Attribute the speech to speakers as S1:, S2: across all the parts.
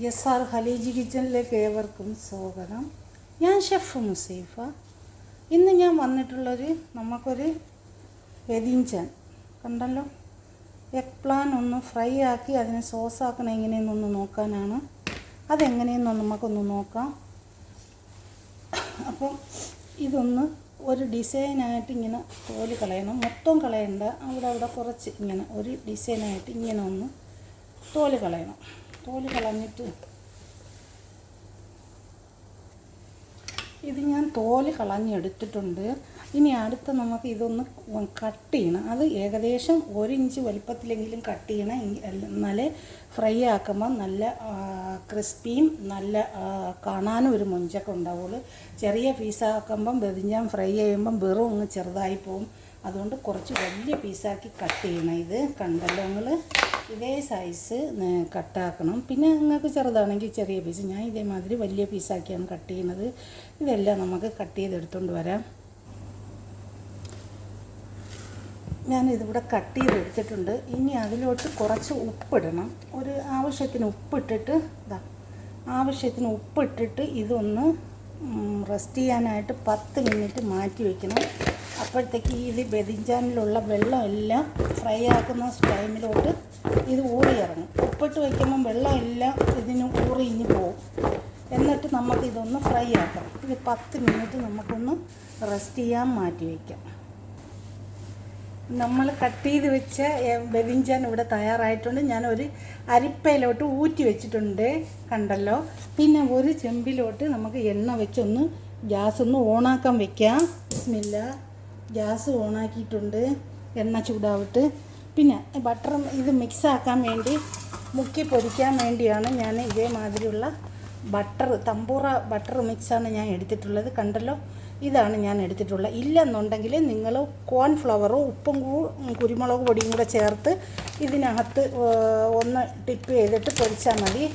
S1: SR ഹലീജി കിച്ചണിലേക്ക് ഏവർക്കും സ്വാഗതം. ഞാൻ ഷെഫ് മുസൈഫ. ഇന്ന് ഞാൻ വന്നിട്ടുള്ളൊരു നമുക്കൊരു വെതിഞ്ചാൻ കണ്ടല്ലോ, എഗ് പ്ലാൻ ഒന്ന് ഫ്രൈ ആക്കി അതിനെ സോസാക്കണം എങ്ങനെയെന്നൊന്ന് നോക്കാനാണ്. അതെങ്ങനെയെന്നൊന്ന് നമുക്കൊന്ന് നോക്കാം. അപ്പം ഇതൊന്ന് ഒരു ഡിസൈനായിട്ട് ഇങ്ങനെ തോല് കളയണം. മൊത്തം കളയണ്ട, അവിടെ കുറച്ച് ഇങ്ങനെ ഒരു ഡിസൈനായിട്ട് ഇങ്ങനെ ഒന്ന് തോല് കളയണം. തോല് കളഞ്ഞിട്ട് ഇത് ഞാൻ തോല് കളഞ്ഞെടുത്തിട്ടുണ്ട്. ഇനി അടുത്ത് നമുക്ക് ഇതൊന്ന് കട്ട് ചെയ്യണം. അത് ഏകദേശം 1 ഇഞ്ച് വലിപ്പത്തിലെങ്കിലും കട്ട് ചെയ്യണം. എന്നാലേ ഫ്രൈ ആക്കുമ്പോൾ നല്ല ക്രിസ്പിയും നല്ല കാണാനും ഒരു മൊഞ്ചൊക്കെ ഉണ്ടാവുള്ളൂ. ചെറിയ പീസാക്കുമ്പം വെതിഞ്ഞാൻ ഫ്രൈ ചെയ്യുമ്പം വെറും അങ്ങ് ചെറുതായി പോകും. അതുകൊണ്ട് കുറച്ച് വലിയ പീസാക്കി കട്ട് ചെയ്യണം. ഇത് കണ്ടല്ലോ നിങ്ങൾ, ഇതേ സൈസ് കട്ടാക്കണം. പിന്നെ നിങ്ങൾക്ക് ചെറുതാണെങ്കിൽ ചെറിയ പീസ്, ഞാൻ ഇതേമാതിരി വലിയ പീസാക്കിയാണ് കട്ട് ചെയ്യുന്നത്. ഇതെല്ലാം നമുക്ക് കട്ട് ചെയ്തെടുത്തുകൊണ്ട് വരാം. ഞാനിതിവിടെ കട്ട് ചെയ്തെടുത്തിട്ടുണ്ട്. ഇനി അതിലോട്ട് കുറച്ച് ഉപ്പിടണം. ഒരു ആവശ്യത്തിന് ഉപ്പിട്ടിട്ട് ആവശ്യത്തിന് ഉപ്പിട്ടിട്ട് ഇതൊന്ന് റെസ്റ്റ് ചെയ്യാനായിട്ട് 10 മിനിറ്റ് മാറ്റി വയ്ക്കണം. അപ്പോഴത്തേക്ക് ഇത് ബെതിഞ്ചാനിലുള്ള വെള്ളം എല്ലാം ഫ്രൈ ആക്കുന്ന ടൈമിലോട്ട് ഇത് ഊറിയിറങ്ങും. ഉപ്പിട്ട് വയ്ക്കുമ്പം വെള്ളം എല്ലാം ഇതിന് ഊറിഞ്ഞ് പോകും. എന്നിട്ട് നമുക്കിതൊന്ന് ഫ്രൈ ആക്കാം. ഇത് 10 മിനിറ്റ് നമുക്കൊന്ന് റെസ്റ്റ് ചെയ്യാൻ മാറ്റി വയ്ക്കാം. നമ്മൾ കട്ട് ചെയ്ത് വെച്ച ബെതിഞ്ചാൻ ഇവിടെ തയ്യാറായിട്ടുണ്ട്. ഞാനൊരു അരിപ്പയിലോട്ട് ഊറ്റി വെച്ചിട്ടുണ്ട് കണ്ടല്ലോ. പിന്നെ ഒരു ചെമ്പിലോട്ട് നമുക്ക് എണ്ണ വെച്ചൊന്ന് ഗ്യാസ് ഒന്ന് ഓണാക്കാൻ വെക്കാം. ബിസ്മില്ല, ഗ്യാസ് ഓണാക്കിയിട്ടുണ്ട്. എണ്ണ ചൂടാവിട്ട് പിന്നെ ബട്ടർ ഇത് മിക്സാക്കാൻ വേണ്ടി മുക്കി പൊരിക്കാൻ വേണ്ടിയാണ് ഞാൻ ഇതേമാതിരിയുള്ള തമ്പൂറ ബട്ടർ മിക്സാണ് ഞാൻ എടുത്തിട്ടുള്ളത്. കണ്ടല്ലോ, ഇതാണ് ഞാൻ എടുത്തിട്ടുള്ളത്. ഇല്ലെന്നുണ്ടെങ്കിൽ നിങ്ങൾ കോൺഫ്ലവറും ഉപ്പും കുരുമുളക് പൊടിയും കൂടെ ചേർത്ത് ഇതിനകത്ത് ഒന്ന് ടിപ്പ് ചെയ്തിട്ട് പൊരിച്ചാൽ മതി.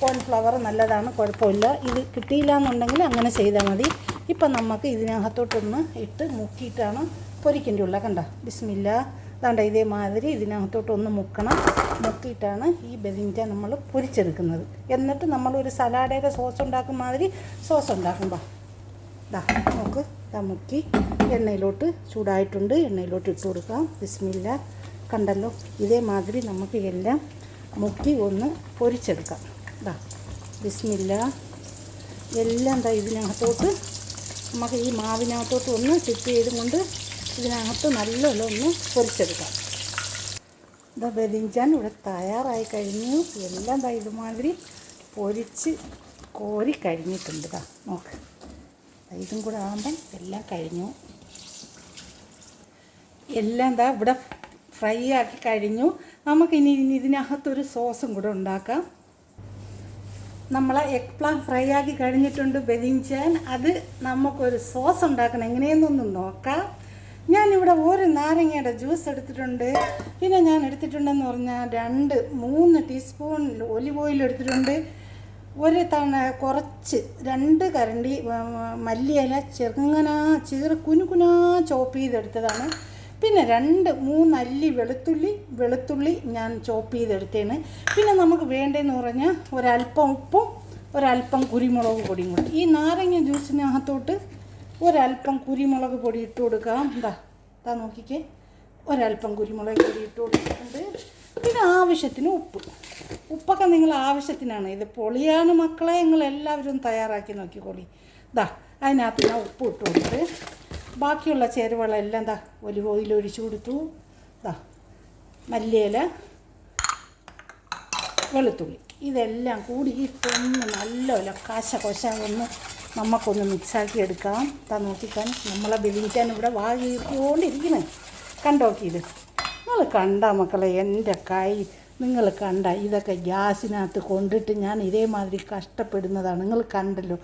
S1: കോൺഫ്ലവർ നല്ലതാണ്, കുഴപ്പമില്ല. ഇത് കിട്ടിയില്ല എന്നുണ്ടെങ്കിൽ അങ്ങനെ ചെയ്താൽ മതി. ഇപ്പം നമുക്ക് ഇതിനകത്തോട്ടൊന്ന് ഇട്ട് മുക്കിയിട്ടാണ് പൊരിക്കേണ്ടിയുള്ള. കണ്ട, ബിസ്മില്ല, അതാണ്ട് ഇതേമാതിരി ഇതിനകത്തോട്ടൊന്ന് മുക്കിയിട്ടാണ് ഈ ബെതിഞ്ചാൻ നമ്മൾ പൊരിച്ചെടുക്കുന്നത്. എന്നിട്ട് നമ്മളൊരു സലാഡയുടെ സോസ് ഉണ്ടാക്കും മാതിരി സോസ് ഉണ്ടാക്കുമ്പോൾ നമുക്ക് മുക്കി എണ്ണയിലോട്ട് ചൂടായിട്ടുണ്ട്. എണ്ണയിലോട്ട് ഇട്ട് കൊടുക്കാം. ബിസ്മില്ല, കണ്ടല്ലോ, ഇതേമാതിരി നമുക്ക് എല്ലാം മുക്കി ഒന്ന് പൊരിച്ചെടുക്കാം. ബിസ്മില്ല, എല്ലാം ഇതിനകത്തോട്ട് നമുക്ക് ഈ മാവിനകത്തോട്ട് ഒന്ന് ടിപ്പ് ചെയ്തും കൊണ്ട് ഇതിനകത്ത് നല്ലോണം ഒന്ന് പൊരിച്ചെടുക്കാം. ബെതിഞ്ചാൻ ഇവിടെ തയ്യാറായി കഴിഞ്ഞു. എല്ലാം ഇതുമാതിരി പൊരിച്ച് കോരി കഴിഞ്ഞിട്ടുണ്ട്. നോക്ക്, ഇതും കൂടെ ആകുമ്പം എല്ലാം കഴിഞ്ഞു. എല്ലാം ഇവിടെ ഫ്രൈ ആക്കി കഴിഞ്ഞു. നമുക്കിനി ഇതിനകത്തൊരു സോസും കൂടെ ഉണ്ടാക്കാം. നമ്മളെ എഗ് പ്ലാൻ ഫ്രൈ ആക്കി കഴിഞ്ഞിട്ടുണ്ട് ബെതിഞ്ചാൻ. അത് നമുക്കൊരു സോസ് ഉണ്ടാക്കണം. എങ്ങനെയെന്നൊന്ന് നോക്കാം. ഞാനിവിടെ ഒരു നാരങ്ങയുടെ ജ്യൂസ് എടുത്തിട്ടുണ്ട്. പിന്നെ ഞാൻ എടുത്തിട്ടുണ്ടെന്ന് പറഞ്ഞാൽ 2-3 ടീസ്പൂൺ ഒലിവ് ഓയിൽ എടുത്തിട്ടുണ്ട്. ഒരു കുറച്ച് 2 കരണ്ടി മല്ലിയില കുനുകുനാ ചോപ്പ് ചെയ്തെടുത്തതാണ്. പിന്നെ 2-3 അല്ലി വെളുത്തുള്ളി ഞാൻ ചോപ്പ് ചെയ്തെടുത്തേന്. പിന്നെ നമുക്ക് വേണ്ടതെന്ന് പറഞ്ഞാൽ ഒരല്പം ഉപ്പും ഒരല്പം കുരുമുളക് പൊടിയും കൂടി. ഈ നാരങ്ങ ജ്യൂസിനകത്തോട്ട് ഒരല്പം കുരുമുളക് പൊടി ഇട്ട് കൊടുക്കാം. നോക്കിക്കേ, ഒരല്പം കുരുമുളക് പൊടി ഇട്ട് കൊടുത്തിട്ടുണ്ട്. പിന്നെ ആവശ്യത്തിന് ഉപ്പൊക്കെ നിങ്ങൾ ആവശ്യത്തിനാണ്. ഇത് പൊളിയാണ് മക്കളെ, നിങ്ങളെല്ലാവരും തയ്യാറാക്കി നോക്കിക്കോളി. അതിനകത്ത് ഞാൻ ഉപ്പ് ഇട്ട് കൊടുത്ത് ബാക്കിയുള്ള ചേരുവകളെല്ലാം ഒലിവ് ഓയിൽ ഒഴിച്ചു കൊടുത്തു. മല്ലിയില, വെളുത്തുള്ളി, ഇതെല്ലാം കൂടി ഇട്ടൊന്ന് നല്ലോല കൊശ ഒന്ന് നമുക്കൊന്ന് മിക്സാക്കി എടുക്കാം. നോക്കിക്കാൻ നമ്മളെ ബെതിഞ്ചാൻ ഇവിടെ വാങ്ങിക്കൊണ്ടിരിക്കുന്നത് കണ്ടോക്കിയത്. നിങ്ങൾ കണ്ട മക്കളെ, എൻ്റെ കൈ നിങ്ങൾ കണ്ട, ഇതൊക്കെ ഗ്യാസിനകത്ത് കൊണ്ടിട്ട് ഞാൻ ഇതേമാതിരി കഷ്ടപ്പെടുന്നതാണ്. നിങ്ങൾ കണ്ടല്ലോ,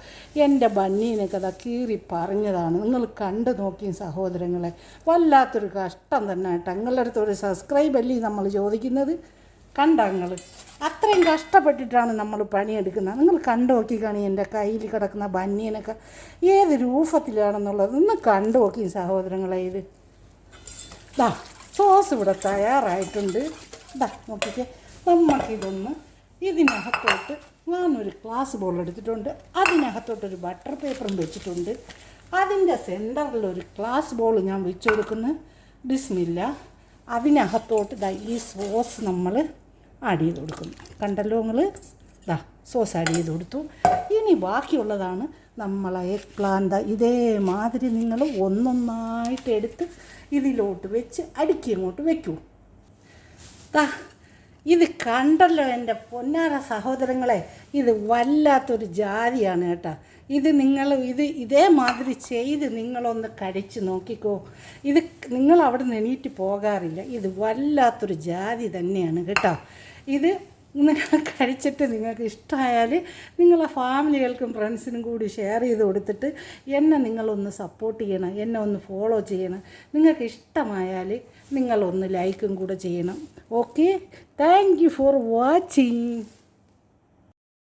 S1: എൻ്റെ ബന്നീനൊക്കെ കീറി പറഞ്ഞതാണ്. നിങ്ങൾ കണ്ടു നോക്കി സഹോദരങ്ങളെ, വല്ലാത്തൊരു കഷ്ടം തന്നെ കേട്ടോ. നിങ്ങളുടെ അടുത്ത് ഒരു സബ്സ്ക്രൈബ് അല്ലേ നമ്മൾ ചോദിക്കുന്നത്. കണ്ട, നിങ്ങൾ അത്രയും കഷ്ടപ്പെട്ടിട്ടാണ് നമ്മൾ പണിയെടുക്കുന്നത്. നിങ്ങൾ കണ്ടു നോക്കി കാണി എൻ്റെ കയ്യിൽ കിടക്കുന്ന ബന്നീനൊക്കെ ഏത് രൂപത്തിലാണെന്നുള്ളത് ഒന്ന് കണ്ടു നോക്കി സഹോദരങ്ങളെ. ഇത് സോസ് ഇവിടെ തയ്യാറായിട്ടുണ്ട്. നോക്കിക്കേ, നമുക്കിതൊന്ന് ഇതിനകത്തോട്ട് ഞാനൊരു ഗ്ലാസ് ബോൾ എടുത്തിട്ടുണ്ട്. അതിനകത്തോട്ടൊരു ബട്ടർ പേപ്പറും വെച്ചിട്ടുണ്ട്. അതിൻ്റെ സെൻറ്ററിൽ ഒരു ഗ്ലാസ് ബോൾ ഞാൻ വെച്ച് കൊടുക്കുന്നു. ബിസ്മില്ല. അതിനകത്തോട്ട് ഈ സോസ് നമ്മൾ ആഡ് ചെയ്ത് കൊടുക്കുന്നു. കണ്ടല്ലോ നിങ്ങൾ, സോസ് ആഡ് ചെയ്ത് കൊടുത്തു. ഇനി ബാക്കിയുള്ളതാണ് നമ്മളെ എഗ് പ്ലാന്റ്. ഇതേമാതിരി നിങ്ങൾ ഒന്നൊന്നായിട്ട് എടുത്ത് ഇതിലോട്ട് വെച്ച് അടുക്കി അങ്ങോട്ട് വയ്ക്കൂ. ഇത് കണ്ടല്ലോ എൻ്റെ പൊന്നാര സഹോദരങ്ങളെ, ഇത് വല്ലാത്തൊരു ജാതിയാണ് കേട്ടോ. ഇത് നിങ്ങൾ ഇതേമാതിരി ചെയ്ത് നിങ്ങളൊന്ന് കഴിച്ച് നോക്കിക്കോ. ഇത് നിങ്ങൾ അവിടെ നിന്ന് എണീറ്റ് പോകാറില്ല. ഇത് വല്ലാത്തൊരു ജാതി തന്നെയാണ് കേട്ടോ. ഇത് നിങ്ങൾ കഴിച്ചിട്ട് നിങ്ങൾക്ക് ഇഷ്ടമായാൽ നിങ്ങളെ ഫാമിലികൾക്കും ഫ്രണ്ട്സിനും കൂടി ഷെയർ ചെയ്ത് കൊടുത്തിട്ട് എന്നെ നിങ്ങളൊന്ന് സപ്പോർട്ട് ചെയ്യണം, എന്നെ ഒന്ന് ഫോളോ ചെയ്യണം. നിങ്ങൾക്ക് ഇഷ്ടമായാൽ നിങ്ങളൊന്ന് ലൈക്കും കൂടെ ചെയ്യണം. Okay, thank you for watching.